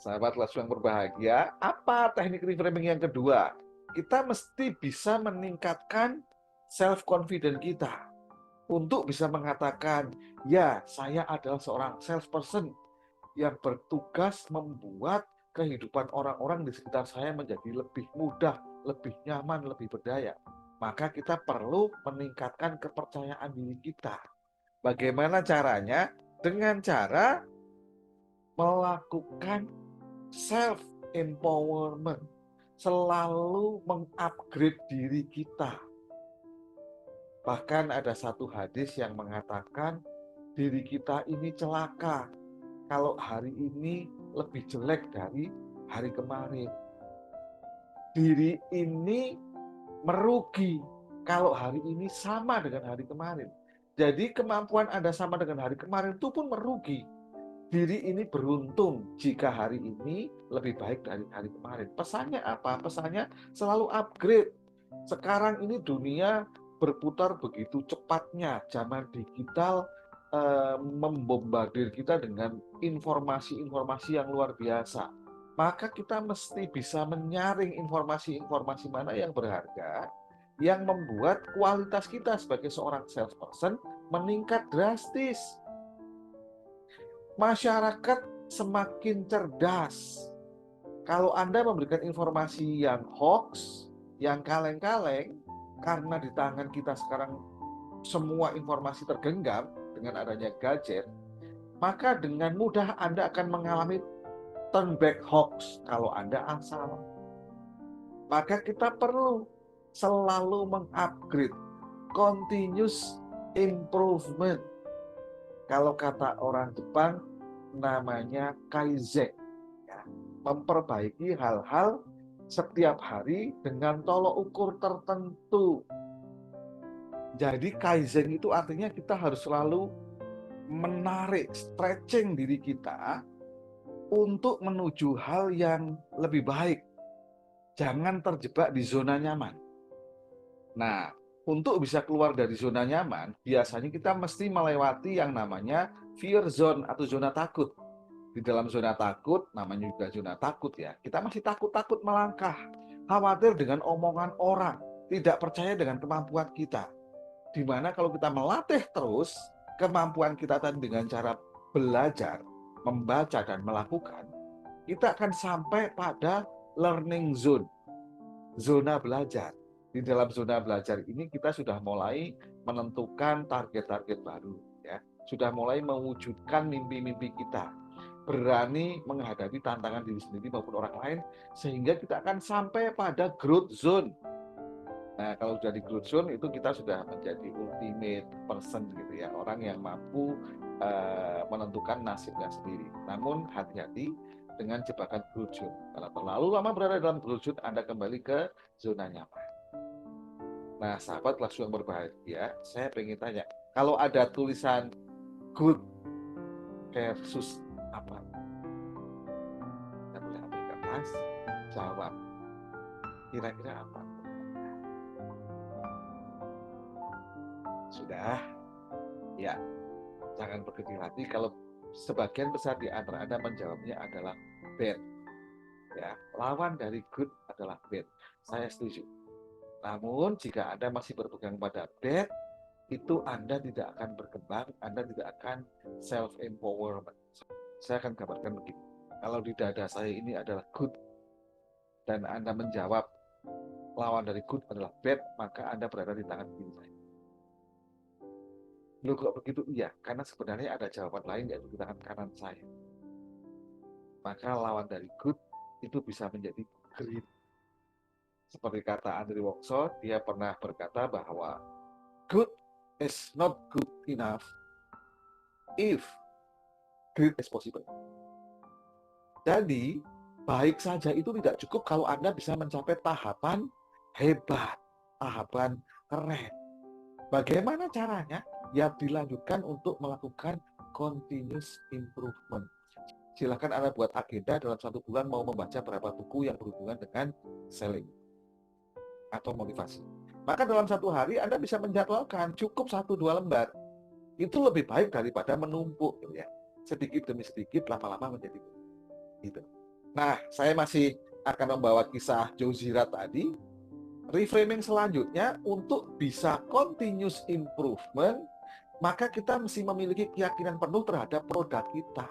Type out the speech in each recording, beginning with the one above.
Sahabat Lasu yang berbahagia, apa teknik reframing yang kedua? Kita mesti bisa meningkatkan self-confidence kita untuk bisa mengatakan, ya, saya adalah seorang salesperson yang bertugas membuat kehidupan orang-orang di sekitar saya menjadi lebih mudah, lebih nyaman, lebih berdaya. Maka kita perlu meningkatkan kepercayaan diri kita. Bagaimana caranya? Dengan cara melakukan self-empowerment, selalu mengupgrade diri kita. Bahkan ada satu hadis yang mengatakan diri kita ini celaka kalau hari ini lebih jelek dari hari kemarin. Diri ini merugi kalau hari ini sama dengan hari kemarin. Jadi kemampuan Anda sama dengan hari kemarin itu pun merugi. Diri ini beruntung jika hari ini lebih baik dari hari kemarin. Pesannya apa? Pesannya selalu upgrade. Sekarang ini dunia berputar begitu cepatnya. Zaman digital membombardir kita dengan informasi-informasi yang luar biasa. Maka kita mesti bisa menyaring informasi-informasi mana yang berharga, yang membuat kualitas kita sebagai seorang salesperson meningkat drastis. Masyarakat semakin cerdas. Kalau Anda memberikan informasi yang hoax, yang kaleng-kaleng, karena di tangan kita sekarang semua informasi tergenggam dengan adanya gadget, maka dengan mudah Anda akan mengalami turn back hoax kalau Anda asal. Maka kita perlu selalu mengupgrade, continuous improvement. Kalau kata orang Jepang, namanya kaizen. Ya, memperbaiki hal-hal setiap hari dengan tolok ukur tertentu. Jadi kaizen itu artinya kita harus selalu menarik, stretching diri kita untuk menuju hal yang lebih baik. Jangan terjebak di zona nyaman. Nah, untuk bisa keluar dari zona nyaman, biasanya kita mesti melewati yang namanya fear zone atau zona takut. Di dalam zona takut, namanya juga zona takut ya, kita masih takut-takut melangkah, khawatir dengan omongan orang, tidak percaya dengan kemampuan kita. Dimana kalau kita melatih terus kemampuan kita tadi dengan cara belajar, membaca, dan melakukan, kita akan sampai pada learning zone, zona belajar. Di dalam zona belajar ini kita sudah mulai menentukan target-target baru, ya. Sudah mulai mewujudkan mimpi-mimpi kita, berani menghadapi tantangan diri sendiri maupun orang lain, sehingga kita akan sampai pada growth zone. Nah, kalau sudah di growth zone itu kita sudah menjadi ultimate person gitu ya, orang yang mampu menentukan nasibnya sendiri. Namun hati-hati dengan jebakan growth zone. Kalau terlalu lama berada dalam growth zone, Anda kembali ke zona nyaman. Nah, sahabat Lasu yang berbahagia, saya pengen tanya, kalau ada tulisan good versus apa? Kita boleh ambil kertas, jawab. Kira-kira apa? Sudah? Ya, jangan berkecil hati kalau sebagian besar di antara Anda menjawabnya adalah bad. Ya, lawan dari good adalah bad. Saya setuju. Namun, jika Anda masih berpegang pada bad, itu Anda tidak akan berkembang, Anda tidak akan self-empowerment. Saya akan gambarkan begini. Kalau di dada saya ini adalah good, dan Anda menjawab lawan dari good adalah bad, maka Anda berada di tangan kiri saya. Loh kok begitu? Iya, karena sebenarnya ada jawaban lain yaitu di tangan kanan saya. Maka lawan dari good itu bisa menjadi great. Seperti kata Andri Wokso, dia pernah berkata bahwa good is not good enough if great is possible. Jadi, baik saja itu tidak cukup kalau Anda bisa mencapai tahapan hebat, tahapan keren. Bagaimana caranya? Ya dilanjutkan untuk melakukan continuous improvement. Silakan Anda buat agenda dalam 1 bulan mau membaca berapa buku yang berhubungan dengan selling atau motivasi. Maka dalam 1 hari Anda bisa menjadwalkan cukup 1-2 lembar. Itu lebih baik daripada menumpuk, gitu ya. Sedikit demi sedikit, lama-lama menjadi gitu. Nah, saya masih akan membawa kisah Joe Zira tadi. Reframing selanjutnya untuk bisa continuous improvement, maka kita mesti memiliki keyakinan penuh terhadap produk kita.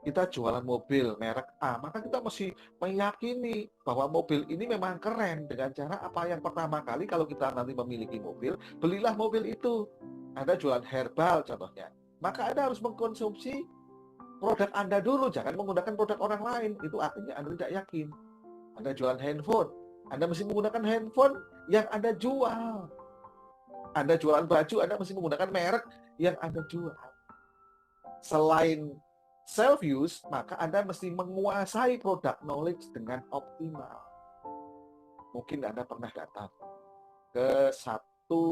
Kita jualan mobil merek A, maka kita mesti meyakini bahwa mobil ini memang keren dengan cara apa. Yang pertama kali kalau kita nanti memiliki mobil, belilah mobil itu. Anda jualan herbal contohnya, maka Anda harus mengkonsumsi produk Anda dulu, jangan menggunakan produk orang lain. Itu artinya Anda tidak yakin. Anda jualan handphone, Anda mesti menggunakan handphone yang Anda jual. Anda jualan baju, Anda mesti menggunakan merek yang Anda jual. Selain self-use, maka Anda mesti menguasai product knowledge dengan optimal. Mungkin Anda pernah datang ke satu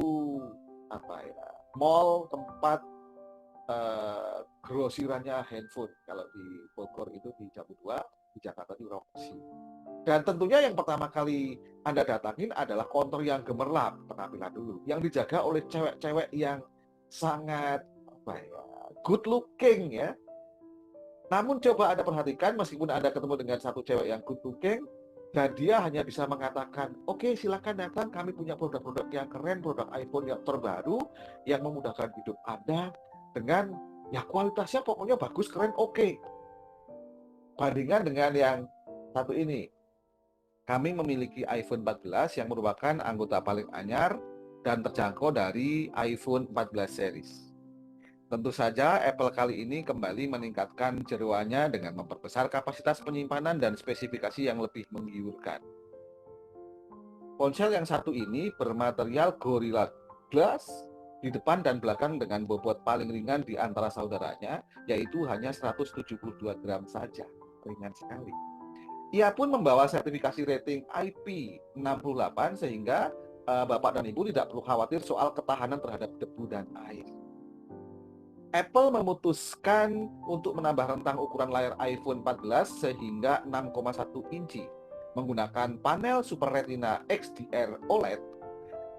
mall tempat grosirannya handphone. Kalau di Bogor itu di Jambu 2, di Jakarta di Roxy. Dan tentunya yang pertama kali Anda datangin adalah konter yang gemerlap, penampilan dulu, yang dijaga oleh cewek-cewek yang sangat good looking ya. Namun coba Anda perhatikan, meskipun Anda ketemu dengan satu cewek yang good looking, dan dia hanya bisa mengatakan, oke, silakan datang, kami punya produk-produk yang keren, produk iPhone yang terbaru, yang memudahkan hidup Anda, dengan ya kualitasnya pokoknya bagus, keren, oke. Bandingkan dengan yang satu ini, kami memiliki iPhone 14 yang merupakan anggota paling anyar dan terjangkau dari iPhone 14 series. Tentu saja Apple kali ini kembali meningkatkan jeroannya dengan memperbesar kapasitas penyimpanan dan spesifikasi yang lebih menggiurkan. Ponsel yang satu ini bermaterial Gorilla Glass di depan dan belakang dengan bobot paling ringan di antara saudaranya, yaitu hanya 172 gram saja. Ringan sekali. Ia pun membawa sertifikasi rating IP68 sehingga Bapak dan Ibu tidak perlu khawatir soal ketahanan terhadap debu dan air. Apple memutuskan untuk menambah rentang ukuran layar iPhone 14 sehingga 6,1 inci menggunakan panel Super Retina XDR OLED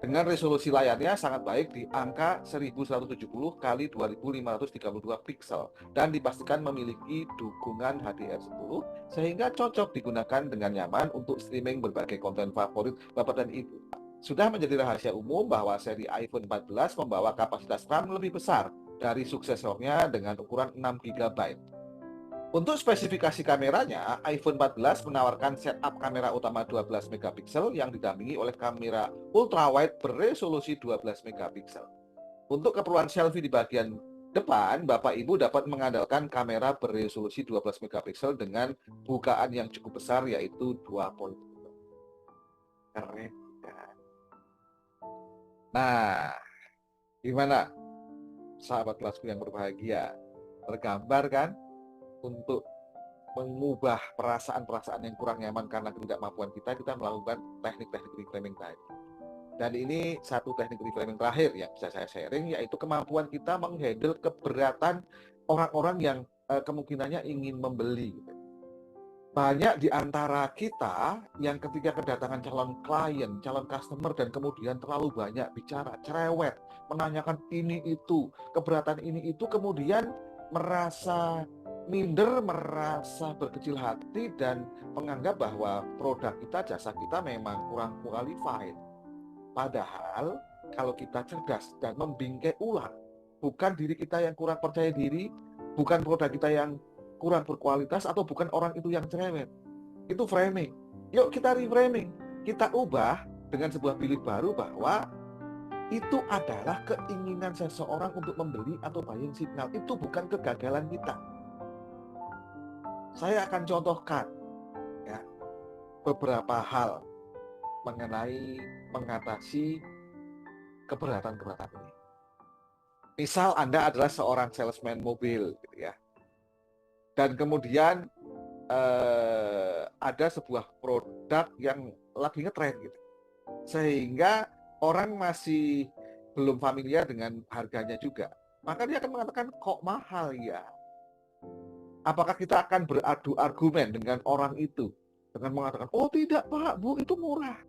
dengan resolusi layarnya sangat baik di angka 1170 x 2532 pixel dan dipastikan memiliki dukungan HDR10 sehingga cocok digunakan dengan nyaman untuk streaming berbagai konten favorit Bapak dan Ibu. Sudah menjadi rahasia umum bahwa seri iPhone 14 membawa kapasitas RAM lebih besar dari suksesornya dengan ukuran 6 GB. Untuk spesifikasi kameranya, iPhone 14 menawarkan setup kamera utama 12 megapiksel yang didampingi oleh kamera ultrawide beresolusi 12 megapiksel. Untuk keperluan selfie di bagian depan, Bapak Ibu dapat mengandalkan kamera beresolusi 12 megapiksel dengan bukaan yang cukup besar yaitu 2.5. Keren kan? Nah, gimana sahabat kelasku yang berbahagia? Tergambar kan? Untuk mengubah perasaan-perasaan yang kurang nyaman karena ketidakmampuan kita melakukan teknik-teknik reframing tadi. Dan ini satu teknik reframing terakhir yang bisa saya sharing, yaitu kemampuan kita menghandle keberatan orang-orang yang kemungkinannya ingin membeli. Banyak di antara kita yang ketika kedatangan calon klien, calon customer, dan kemudian terlalu banyak bicara, cerewet, menanyakan ini itu, keberatan ini itu, kemudian merasa minder, merasa berkecil hati, dan menganggap bahwa produk kita, jasa kita memang kurang qualified. Padahal kalau kita cerdas dan membingkai ulang, bukan diri kita yang kurang percaya diri, bukan produk kita yang kurang berkualitas, atau bukan orang itu yang cerewet. Itu framing. Yuk kita reframing. Kita ubah dengan sebuah pilih baru bahwa itu adalah keinginan seseorang untuk membeli atau buying signal. Itu bukan kegagalan kita. Saya akan contohkan ya, beberapa hal mengenai mengatasi keberatan-keberatan ini. Misal Anda adalah seorang salesman mobil, gitu ya, dan kemudian ada sebuah produk yang lagi ngetren, gitu, sehingga orang masih belum familiar dengan harganya juga, maka dia akan mengatakan kok mahal ya. Apakah kita akan beradu argumen dengan orang itu dengan mengatakan, oh tidak Pak, Bu, itu murah?